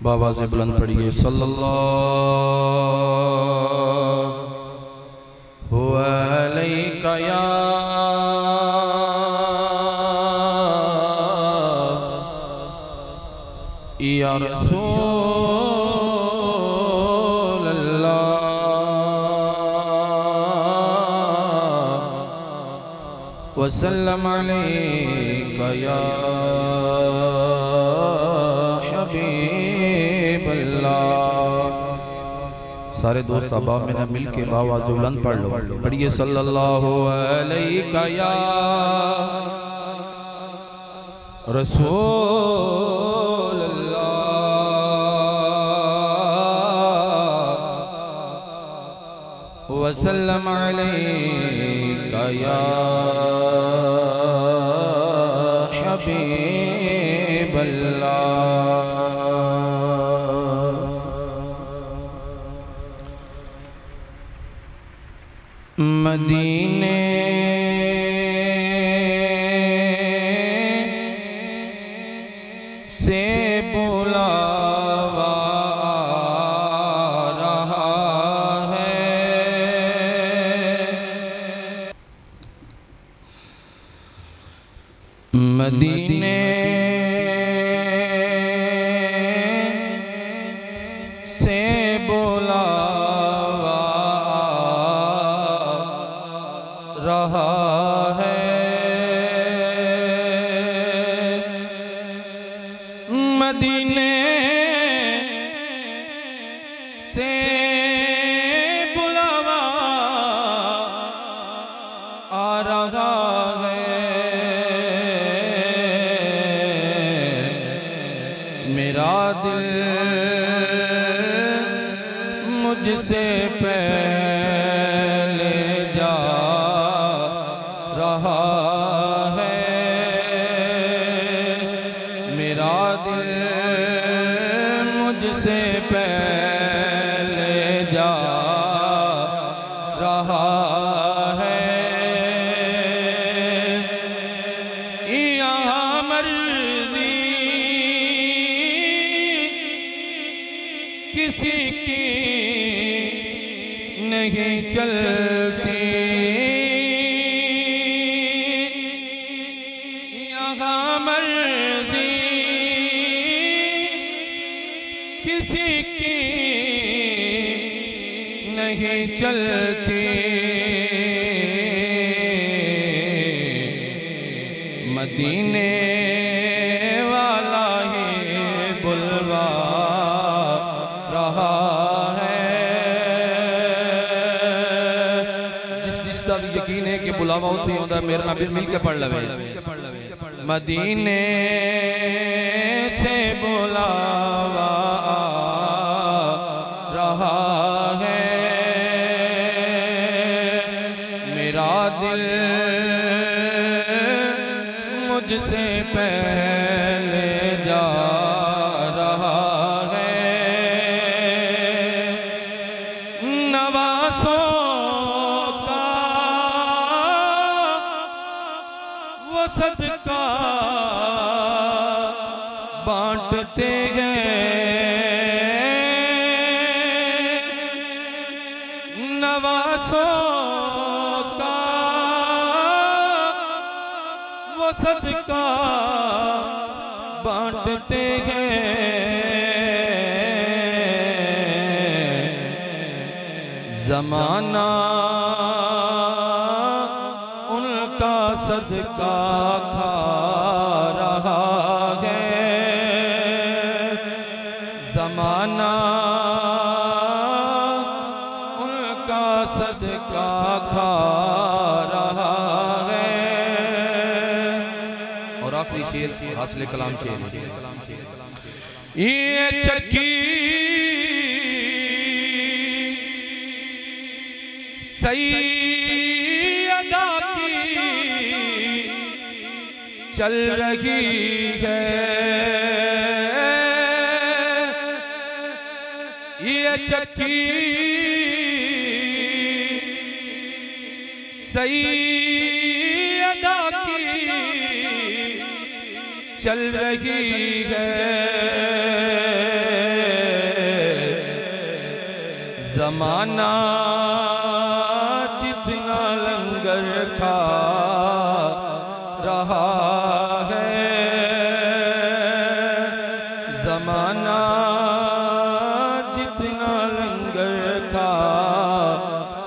बावाज़े बुलंद पढ़िए सल्लल्लाहु अलैका या रसूल अल्लाह वसल्लम अलैका या हबीब अल्लाह। सारे दोस्त अहबाब में ना मिल के बावाज़े बुलंद पढ़ लो, पढ़िए सल्लल्लाहु अलैका या रसूल अल्लाह वसल्लम अलैका या हबीब अल्लाह। मदीने से बुलावा आ रहा है, मदीने से बुलावा रहा है, मदीने से बुलावा आ रहा है। मेरा दिल मुझसे पहले जा रहा है, मेरा दिल मुझसे पहले जा रहा है। यहाँ मर्ज़ी किसी की नहीं चलती, यहाँ मर्ज़ी किसी की नहीं चलती, मदीने वाला ही बुलवा रहा है। जिसका भी यकीन है कि बुलावा उठी होता है, मेरे नाल मिल के पढ़ लवे। मदीने से बुलावा आ रहा है, मेरा दिल मुझसे पहले जा रहा है। नवासों का वो सदका बांटते हैं, नवासों का वो सदका बांटते हैं। ज़माना उनका सदका खा रहा है, ज़माना उनका सदका खा रहा है। और आखिरी शेर हासिल कलाम शेर, ये चक्की सैयदा की चल रही है, ये चक्की सैयदा की चल रही है। जमाना जितना लंगर खा रहा है, जमाना जितना लंगर खा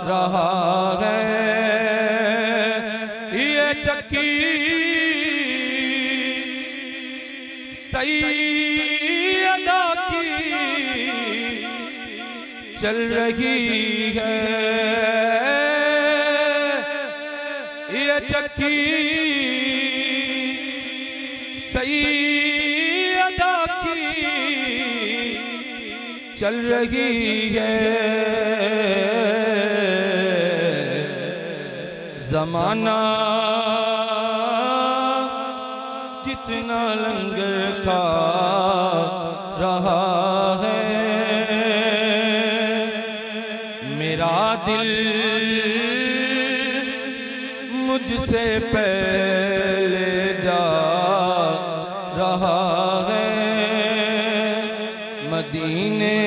रहा है, ये चक्की सैयदा की चल रही है, ये चक्की सैयदा की चल रही है। जमाना जितना लंगर खा रहा है, मेरा दिल मुझसे पहले जा रहा है, मदीने